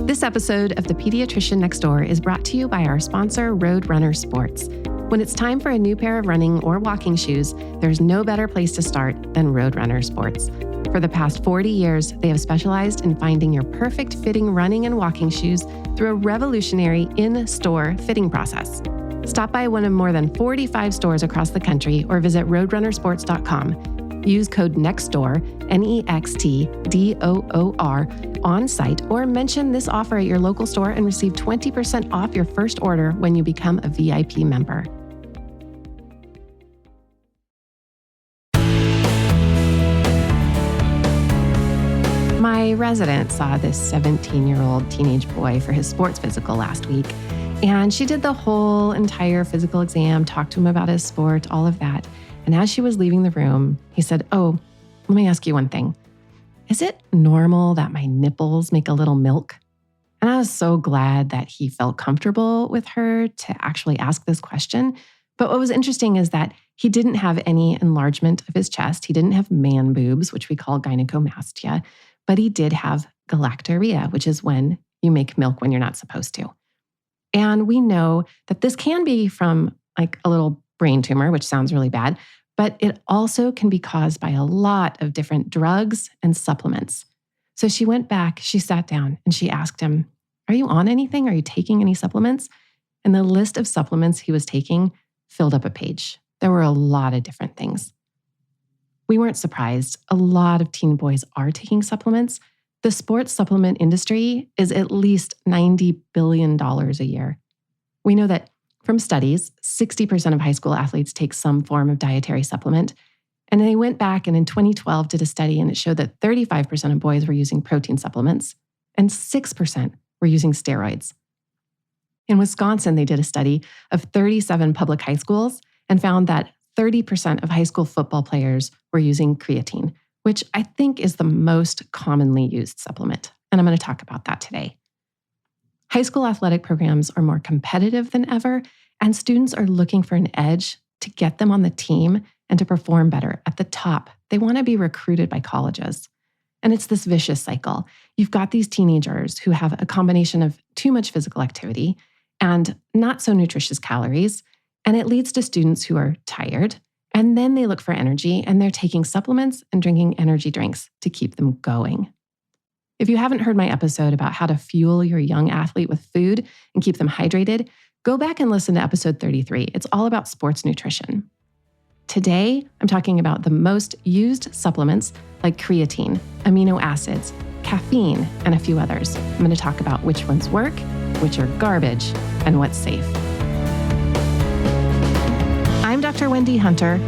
This episode of The Pediatrician Next Door is brought to you by our sponsor, Roadrunner Sports. When it's time for a new pair of running or walking shoes, there's no better place to start than Roadrunner Sports. For the past 40 years, they have specialized in finding your perfect fitting running and walking shoes through a revolutionary in-store fitting process. Stop by one of more than 45 stores across the country or visit roadrunnersports.com. Use code NEXTDOOR, NEXTDOOR, on site or mention this offer at your local store and receive 20% off your first order when you become a VIP member. My resident saw this 17-year-old teenage boy for his sports physical last week, and she did the whole entire physical exam, talked to him about his sport, all of that. And as she was leaving the room, he said, "Oh, let me ask you one thing. Is it normal that my nipples make a little milk?" And I was so glad that he felt comfortable with her to actually ask this question. But what was interesting is that he didn't have any enlargement of his chest. He didn't have man boobs, which we call gynecomastia, but he did have galactorrhea, which is when you make milk when you're not supposed to. And we know that this can be from like a little brain tumor, which sounds really bad, but it also can be caused by a lot of different drugs and supplements. So she went back, she sat down, and she asked him, "Are you on anything? Are you taking any supplements?" And the list of supplements he was taking filled up a page. There were a lot of different things. We weren't surprised. A lot of teen boys are taking supplements. The sports supplement industry is at least $90 billion a year. We know that from studies, 60% of high school athletes take some form of dietary supplement. And they went back and in 2012 did a study and it showed that 35% of boys were using protein supplements and 6% were using steroids. In Wisconsin, they did a study of 37 public high schools and found that 30% of high school football players were using creatine, which I think is the most commonly used supplement. And I'm going to talk about that today. High school athletic programs are more competitive than ever, and students are looking for an edge to get them on the team and to perform better at the top. They want to be recruited by colleges. And it's this vicious cycle. You've got these teenagers who have a combination of too much physical activity and not so nutritious calories, and it leads to students who are tired, and then they look for energy, and they're taking supplements and drinking energy drinks to keep them going. If you haven't heard my episode about how to fuel your young athlete with food and keep them hydrated, go back and listen to episode 33. It's all about sports nutrition. Today, I'm talking about the most used supplements like creatine, amino acids, caffeine, and a few others. I'm going to talk about which ones work, which are garbage, and what's safe. I'm Dr. Wendy Hunter,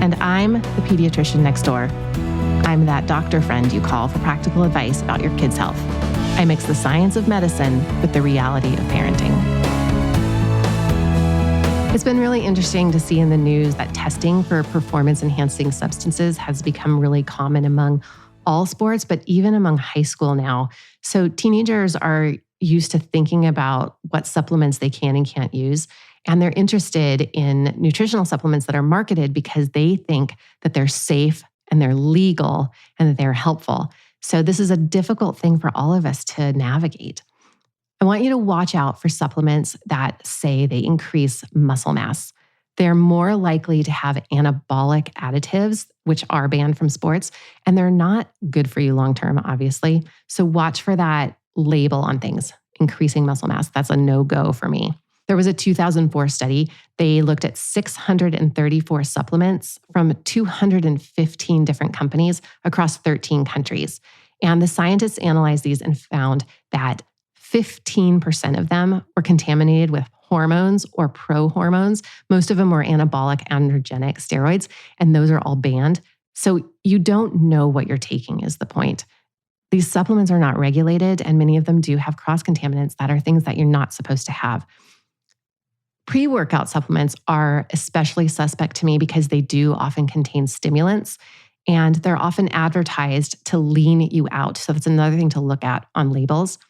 and I'm the pediatrician next door. I'm that doctor friend you call for practical advice about your kid's health. I mix the science of medicine with the reality of parenting. It's been really interesting to see in the news that testing for performance-enhancing substances has become really common among all sports, but even among high school now. So teenagers are used to thinking about what supplements they can and can't use. And they're interested in nutritional supplements that are marketed because they think that they're safe and they're legal and that they're helpful. So this is a difficult thing for all of us to navigate. I want you to watch out for supplements that say they increase muscle mass. They're more likely to have anabolic additives, which are banned from sports, and they're not good for you long-term, obviously. So watch for that label on things, increasing muscle mass. That's a no-go for me. There was a 2004 study. They looked at 634 supplements from 215 different companies across 13 countries. And the scientists analyzed these and found that 15% of them were contaminated with hormones or pro-hormones. Most of them were anabolic androgenic steroids, and those are all banned. So you don't know what you're taking is the point. These supplements are not regulated, and many of them do have cross-contaminants that are things that you're not supposed to have. Pre-workout supplements are especially suspect to me because they do often contain stimulants and they're often advertised to lean you out. So that's another thing to look at on labels.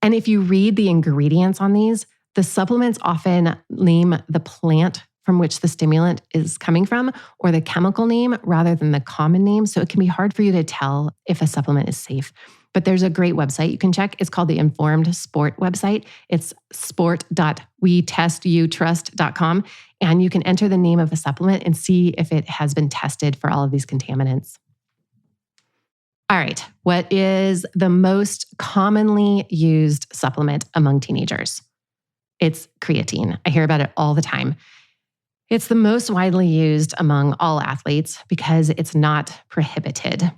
And if you read the ingredients on these, the supplements often name the plant from which the stimulant is coming from or the chemical name rather than the common name. So it can be hard for you to tell if a supplement is safe. But there's a great website you can check. It's called the Informed Sport website. It's sport.wetestYouTrust.com. And you can enter the name of a supplement and see if it has been tested for all of these contaminants. All right, what is the most commonly used supplement among teenagers? It's creatine. I hear about it all the time. It's the most widely used among all athletes because it's not prohibited.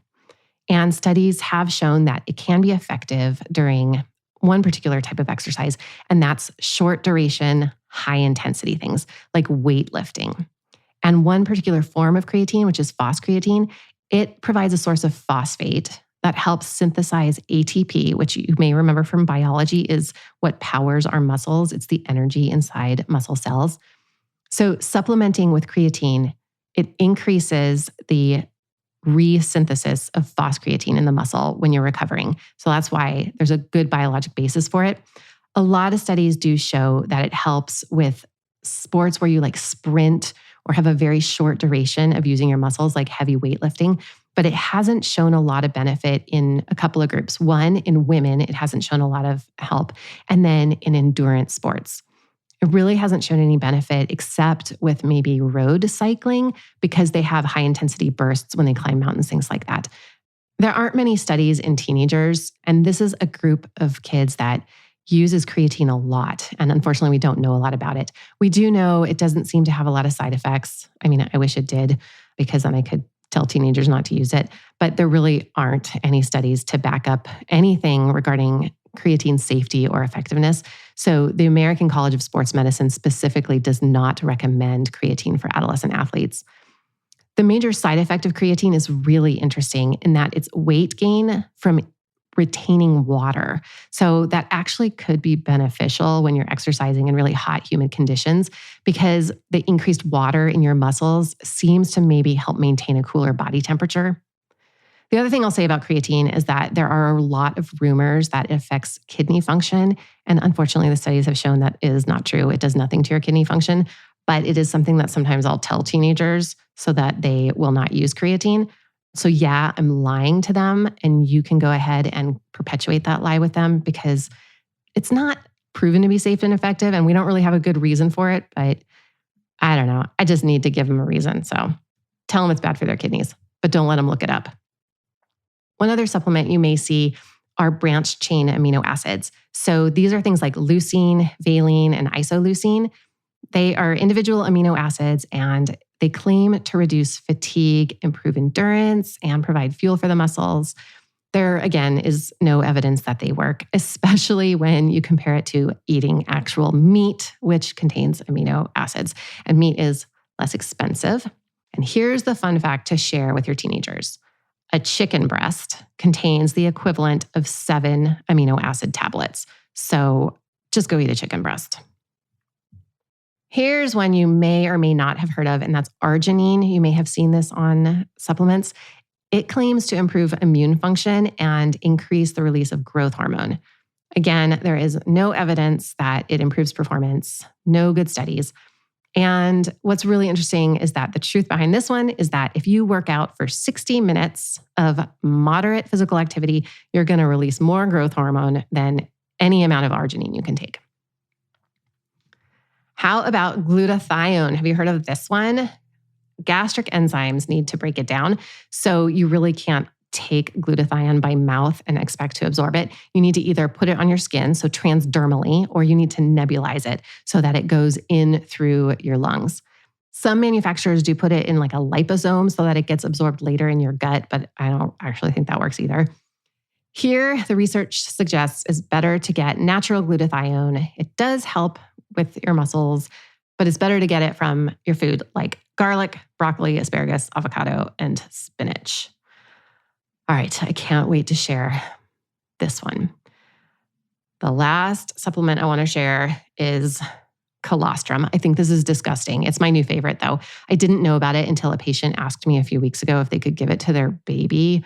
And studies have shown that it can be effective during one particular type of exercise, and that's short duration, high intensity things like weightlifting. And one particular form of creatine, which is phoscreatine, it provides a source of phosphate that helps synthesize ATP, which you may remember from biology is what powers our muscles. It's the energy inside muscle cells. So supplementing with creatine, it increases the resynthesis of phoscreatine in the muscle when you're recovering. So that's why there's a good biologic basis for it. A lot of studies do show that it helps with sports where you like sprint or have a very short duration of using your muscles, like heavy weightlifting, but it hasn't shown a lot of benefit in a couple of groups. One, in women, it hasn't shown a lot of help. And then in endurance sports. It really hasn't shown any benefit except with maybe road cycling because they have high intensity bursts when they climb mountains, things like that. There aren't many studies in teenagers, and this is a group of kids that uses creatine a lot. And unfortunately, we don't know a lot about it. We do know it doesn't seem to have a lot of side effects. I mean, I wish it did because then I could tell teenagers not to use it. But there really aren't any studies to back up anything regarding creatine safety or effectiveness. So the American College of Sports Medicine specifically does not recommend creatine for adolescent athletes. The major side effect of creatine is really interesting in that it's weight gain from retaining water. So that actually could be beneficial when you're exercising in really hot, humid conditions because the increased water in your muscles seems to maybe help maintain a cooler body temperature. The other thing I'll say about creatine is that there are a lot of rumors that it affects kidney function. And unfortunately, the studies have shown that is not true. It does nothing to your kidney function, but it is something that sometimes I'll tell teenagers so that they will not use creatine. So yeah, I'm lying to them and you can go ahead and perpetuate that lie with them because it's not proven to be safe and effective and we don't really have a good reason for it, but I don't know. I just need to give them a reason. So tell them it's bad for their kidneys, but don't let them look it up. One other supplement you may see are branched chain amino acids. So these are things like leucine, valine, and isoleucine. They are individual amino acids and they claim to reduce fatigue, improve endurance, and provide fuel for the muscles. There, again, is no evidence that they work, especially when you compare it to eating actual meat, which contains amino acids. And meat is less expensive. And here's the fun fact to share with your teenagers. A chicken breast contains the equivalent of 7 amino acid tablets. So just go eat a chicken breast. Here's one you may or may not have heard of, and that's arginine. You may have seen this on supplements. It claims to improve immune function and increase the release of growth hormone. Again, there is no evidence that it improves performance, no good studies. And what's really interesting is that the truth behind this one is that if you work out for 60 minutes of moderate physical activity, you're going to release more growth hormone than any amount of arginine you can take. How about glutathione? Have you heard of this one? Gastric enzymes need to break it down. So you really can't take glutathione by mouth and expect to absorb it. You need to either put it on your skin, so transdermally, or you need to nebulize it so that it goes in through your lungs. Some manufacturers do put it in like a liposome so that it gets absorbed later in your gut, but I don't actually think that works either. Here, the research suggests it's better to get natural glutathione. It does help with your muscles, but it's better to get it from your food like garlic, broccoli, asparagus, avocado, and spinach. All right, I can't wait to share this one. The last supplement I want to share is colostrum. I think this is disgusting. It's my new favorite though. I didn't know about it until a patient asked me a few weeks ago if they could give it to their baby.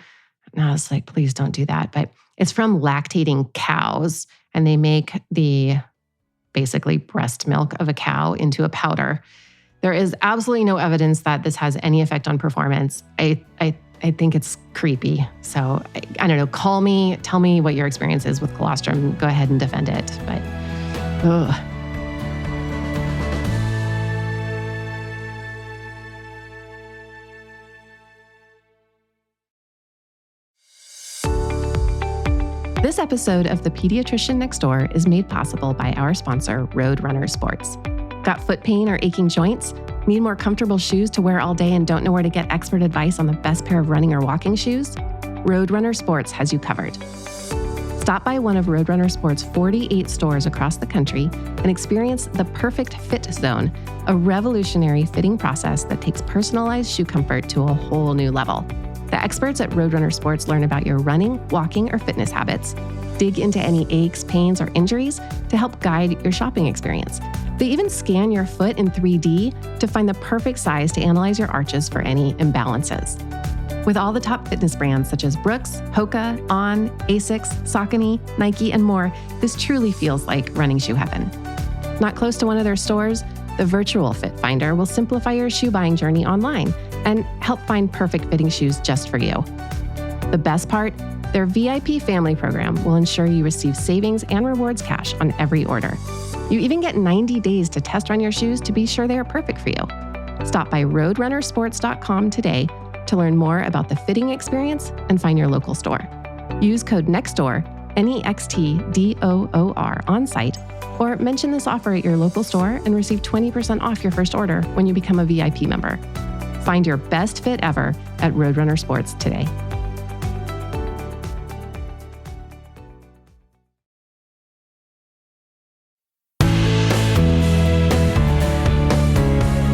And I was like, please don't do that. But it's from lactating cows and they make the basically breast milk of a cow into a powder. There is absolutely no evidence that this has any effect on performance. I I think it's creepy. So I don't know, call me, tell me what your experience is with colostrum. Go ahead and defend it. But, ugh. This episode of The Pediatrician Next Door is made possible by our sponsor, Roadrunner Sports. Got foot pain or aching joints? Need more comfortable shoes to wear all day and don't know where to get expert advice on the best pair of running or walking shoes? Roadrunner Sports has you covered. Stop by one of Roadrunner Sports' 48 stores across the country and experience the Perfect Fit Zone, a revolutionary fitting process that takes personalized shoe comfort to a whole new level. The experts at Roadrunner Sports learn about your running, walking, or fitness habits, dig into any aches, pains, or injuries to help guide your shopping experience. They even scan your foot in 3D to find the perfect size to analyze your arches for any imbalances. With all the top fitness brands such as Brooks, Hoka, On, Asics, Saucony, Nike, and more, this truly feels like running shoe heaven. Not close to one of their stores? The virtual Fit Finder will simplify your shoe buying journey online and help find perfect fitting shoes just for you. The best part? Their VIP family program will ensure you receive savings and rewards cash on every order. You even get 90 days to test run your shoes to be sure they are perfect for you. Stop by roadrunnersports.com today to learn more about the fitting experience and find your local store. Use code NEXTDOOR, NEXTDOOR on site, or mention this offer at your local store and receive 20% off your first order when you become a VIP member. Find your best fit ever at Roadrunner Sports today.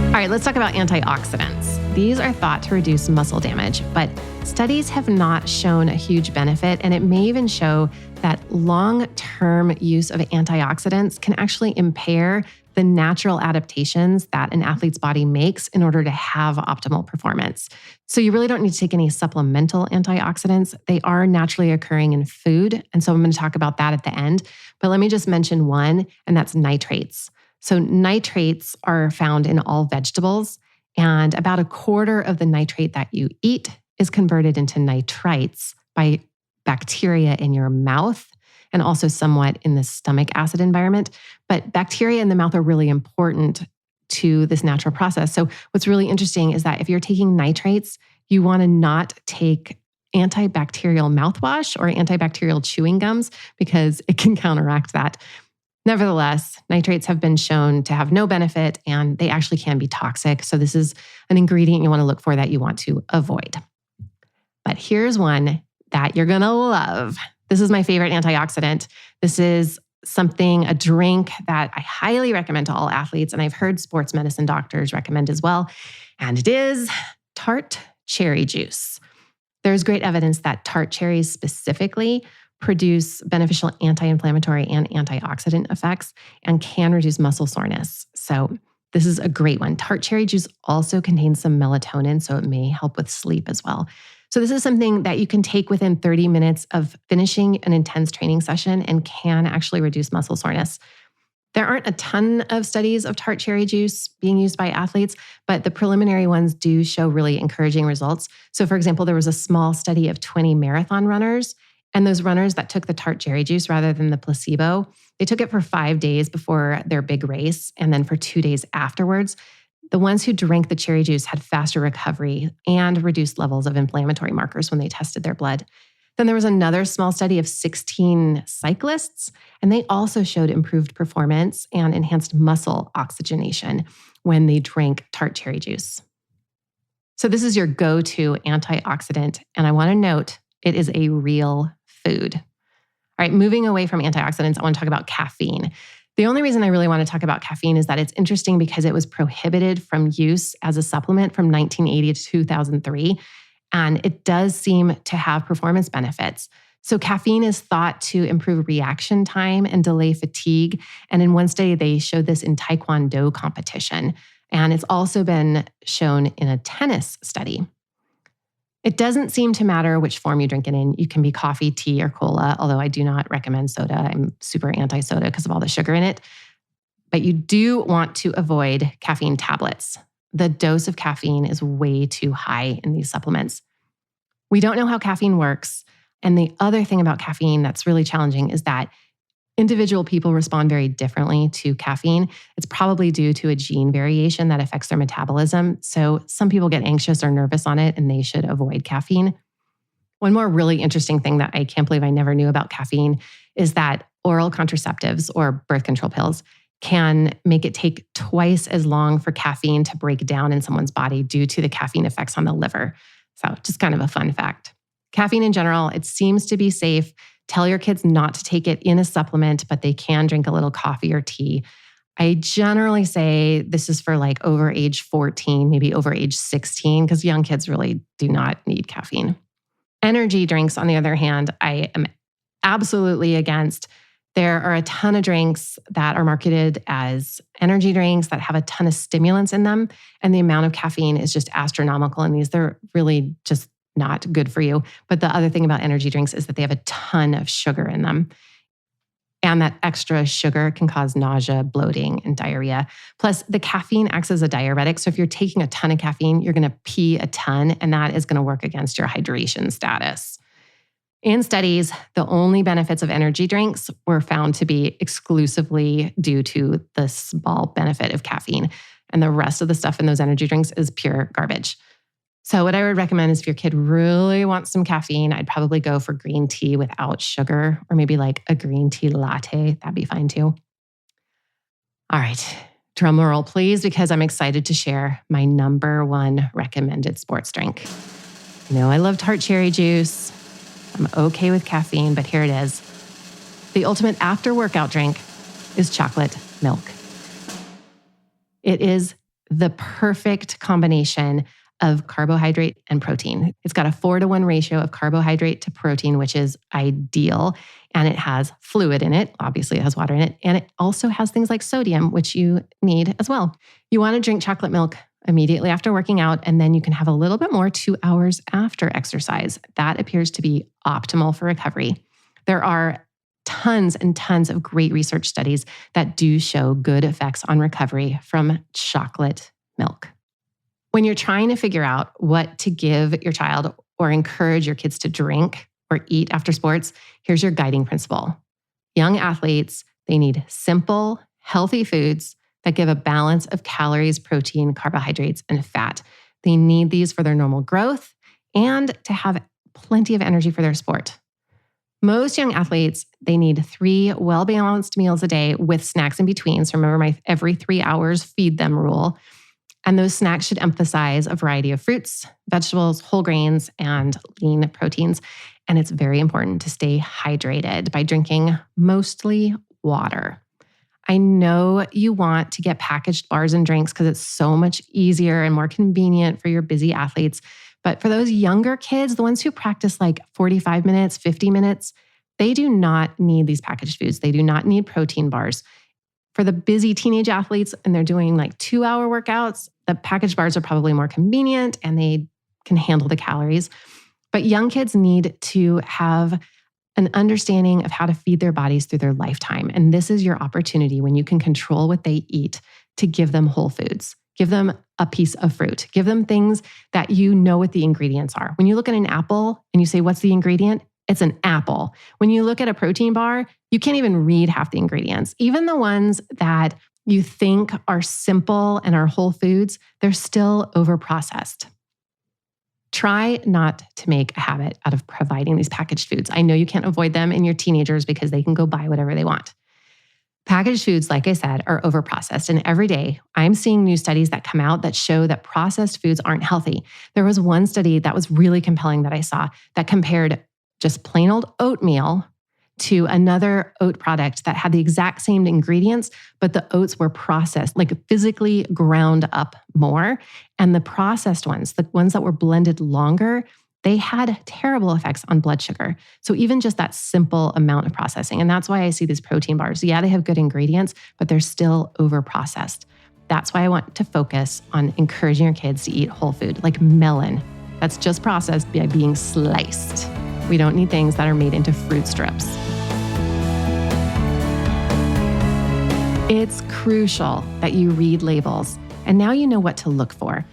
All right, let's talk about antioxidants. These are thought to reduce muscle damage, but studies have not shown a huge benefit, and it may even show that long-term use of antioxidants can actually impair the natural adaptations that an athlete's body makes in order to have optimal performance. So you really don't need to take any supplemental antioxidants. They are naturally occurring in food, and so I'm going to talk about that at the end. But let me just mention one, and that's nitrates. So nitrates are found in all vegetables, and about a quarter of the nitrate that you eat is converted into nitrites by bacteria in your mouth and also somewhat in the stomach acid environment. But bacteria in the mouth are really important to this natural process. So what's really interesting is that if you're taking nitrates, you want to not take antibacterial mouthwash or antibacterial chewing gums because it can counteract that. Nevertheless, nitrates have been shown to have no benefit and they actually can be toxic. So this is an ingredient you want to look for that you want to avoid. But here's one that you're going to love. This is my favorite antioxidant. This is a drink that I highly recommend to all athletes, and I've heard sports medicine doctors recommend as well. And it is tart cherry juice. There's great evidence that tart cherries specifically produce beneficial anti-inflammatory and antioxidant effects and can reduce muscle soreness. So this is a great one. Tart cherry juice also contains some melatonin, so it may help with sleep as well. So this is something that you can take within 30 minutes of finishing an intense training session and can actually reduce muscle soreness. There aren't a ton of studies of tart cherry juice being used by athletes, but the preliminary ones do show really encouraging results. So for example, there was a small study of 20 marathon runners, and those runners that took the tart cherry juice rather than the placebo, they took it for 5 days before their big race and then for 2 days afterwards. The ones who drank the cherry juice had faster recovery and reduced levels of inflammatory markers when they tested their blood. Then there was another small study of 16 cyclists, and they also showed improved performance and enhanced muscle oxygenation when they drank tart cherry juice. So this is your go-to antioxidant, and I want to note it is a real food. All right, moving away from antioxidants, I want to talk about caffeine. The only reason I really want to talk about caffeine is that it's interesting because it was prohibited from use as a supplement from 1980 to 2003, and it does seem to have performance benefits. So caffeine is thought to improve reaction time and delay fatigue. And in one study, they showed this in Taekwondo competition. And it's also been shown in a tennis study. It doesn't seem to matter which form you drink it in. You can be coffee, tea, or cola, although I do not recommend soda. I'm super anti-soda because of all the sugar in it. But you do want to avoid caffeine tablets. The dose of caffeine is way too high in these supplements. We don't know how caffeine works. And the other thing about caffeine that's really challenging is that individual people respond very differently to caffeine. It's probably due to a gene variation that affects their metabolism. So some people get anxious or nervous on it, and they should avoid caffeine. One more really interesting thing that I can't believe I never knew about caffeine is that oral contraceptives or birth control pills can make it take twice as long for caffeine to break down in someone's body due to the caffeine effects on the liver. So just kind of a fun fact. Caffeine in general, it seems to be safe. Tell your kids not to take it in a supplement, but they can drink a little coffee or tea. I generally say this is for like over age 14, maybe over age 16, because young kids really do not need caffeine. Energy drinks, on the other hand, I am absolutely against. There are a ton of drinks that are marketed as energy drinks that have a ton of stimulants in them, and the amount of caffeine is just astronomical in these. They're really just not good for you. But the other thing about energy drinks is that they have a ton of sugar in them. And that extra sugar can cause nausea, bloating, and diarrhea. Plus, the caffeine acts as a diuretic. So if you're taking a ton of caffeine, you're going to pee a ton, and that is going to work against your hydration status. In studies, the only benefits of energy drinks were found to be exclusively due to the small benefit of caffeine. And the rest of the stuff in those energy drinks is pure garbage. So what I would recommend is if your kid really wants some caffeine, I'd probably go for green tea without sugar, or maybe like a green tea latte. That'd be fine too. All right, drum roll please, because I'm excited to share my number one recommended sports drink. You know, I love tart cherry juice. I'm okay with caffeine, but here it is. The ultimate after-workout drink is chocolate milk. It is the perfect combination of carbohydrate and protein. It's got a 4-to-1 ratio of carbohydrate to protein, which is ideal. And it has fluid in it. Obviously, it has water in it. And it also has things like sodium, which you need as well. You want to drink chocolate milk immediately after working out, and then you can have a little bit more 2 hours after exercise. That appears to be optimal for recovery. There are tons and tons of great research studies that do show good effects on recovery from chocolate milk. When you're trying to figure out what to give your child or encourage your kids to drink or eat after sports, here's your guiding principle. Young athletes, they need simple, healthy foods that give a balance of calories, protein, carbohydrates, and fat. They need these for their normal growth and to have plenty of energy for their sport. Most young athletes, they need 3 well-balanced meals a day with snacks in between. So remember my every 3 hours feed them rule. And those snacks should emphasize a variety of fruits, vegetables, whole grains, and lean proteins. And it's very important to stay hydrated by drinking mostly water. I know you want to get packaged bars and drinks because it's so much easier and more convenient for your busy athletes. But for those younger kids, the ones who practice like 45 minutes, 50 minutes, they do not need these packaged foods. They do not need protein bars. For the busy teenage athletes and they're doing like 2-hour workouts, the packaged bars are probably more convenient and they can handle the calories. But young kids need to have an understanding of how to feed their bodies through their lifetime. And this is your opportunity when you can control what they eat to give them whole foods. Give them a piece of fruit. Give them things that you know what the ingredients are. When you look at an apple and you say, what's the ingredient? It's an apple. When you look at a protein bar, you can't even read half the ingredients. Even the ones that you think are simple and are whole foods, they're still overprocessed. Try not to make a habit out of providing these packaged foods. I know you can't avoid them in your teenagers because they can go buy whatever they want. Packaged foods, like I said, are overprocessed. And every day I'm seeing new studies that come out that show that processed foods aren't healthy. There was one study that was really compelling that I saw that compared just plain old oatmeal to another oat product that had the exact same ingredients, but the oats were processed, like physically ground up more. And the processed ones, the ones that were blended longer, they had terrible effects on blood sugar. So even just that simple amount of processing. And that's why I see these protein bars. Yeah, they have good ingredients, but they're still overprocessed. That's why I want to focus on encouraging your kids to eat whole food, like melon. That's just processed by being sliced. We don't need things that are made into fruit strips. It's crucial that you read labels, and now you know what to look for.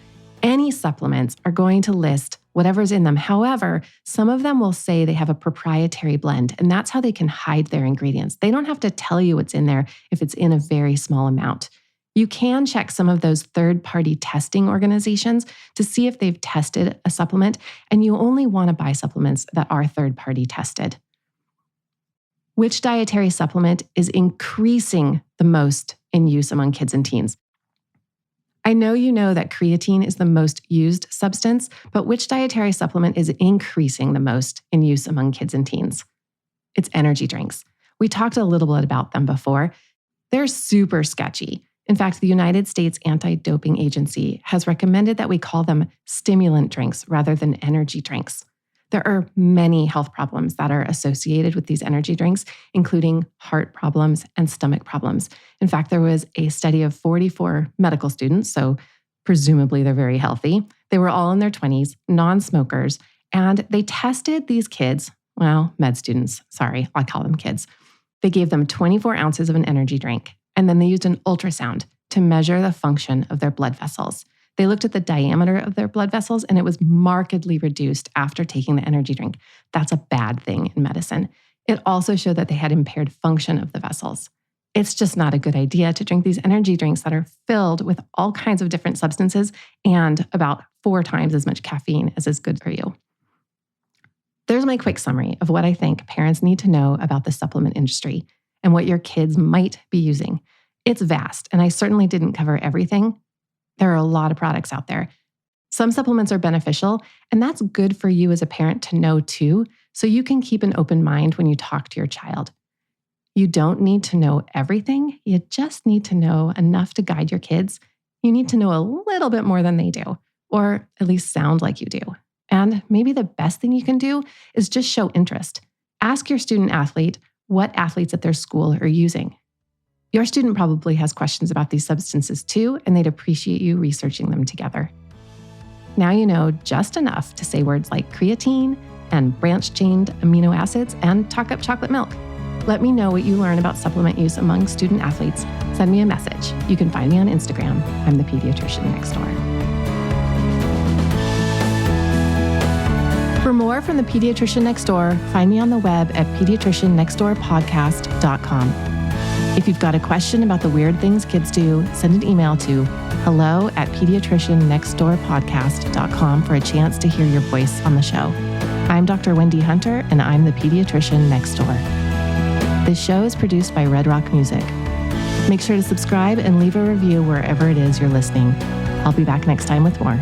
Any supplements are going to list whatever's in them. However, some of them will say they have a proprietary blend, and that's how they can hide their ingredients. They don't have to tell you what's in there if it's in a very small amount. You can check some of those third-party testing organizations to see if they've tested a supplement, and you only want to buy supplements that are third-party tested. Which dietary supplement is increasing the most in use among kids and teens? I know you know that creatine is the most used substance, but which dietary supplement is increasing the most in use among kids and teens? It's energy drinks. We talked a little bit about them before. They're super sketchy. In fact, the United States Anti-Doping Agency has recommended that we call them stimulant drinks rather than energy drinks. There are many health problems that are associated with these energy drinks, including heart problems and stomach problems. In fact, there was a study of 44 medical students, so presumably they're very healthy. They were all in their 20s, non-smokers, and they tested these kids, med students, sorry, I call them kids. They gave them 24 ounces of an energy drink, and then they used an ultrasound to measure the function of their blood vessels. They looked at the diameter of their blood vessels, and it was markedly reduced after taking the energy drink. That's a bad thing in medicine. It also showed that they had impaired function of the vessels. It's just not a good idea to drink these energy drinks that are filled with all kinds of different substances and about 4 times as much caffeine as is good for you. There's my quick summary of what I think parents need to know about the supplement industry and what your kids might be using. It's vast, and I certainly didn't cover everything. There are a lot of products out there. Some supplements are beneficial, and that's good for you as a parent to know too, so you can keep an open mind when you talk to your child. You don't need to know everything. You just need to know enough to guide your kids. You need to know a little bit more than they do, or at least sound like you do. And maybe the best thing you can do is just show interest. Ask your student athlete what athletes at their school are using. Your student probably has questions about these substances too, and they'd appreciate you researching them together. Now you know just enough to say words like creatine and branched-chained amino acids and talk up chocolate milk. Let me know what you learn about supplement use among student athletes. Send me a message. You can find me on Instagram. I'm the Pediatrician Next Door. For more from the Pediatrician Next Door, find me on the web at pediatriciannextdoorpodcast.com. If you've got a question about the weird things kids do, send an email to hello@pediatriciannextdoorpodcast.com for a chance to hear your voice on the show. I'm Dr. Wendy Hunter, and I'm the Pediatrician Next Door. This show is produced by Red Rock Music. Make sure to subscribe and leave a review wherever it is you're listening. I'll be back next time with more.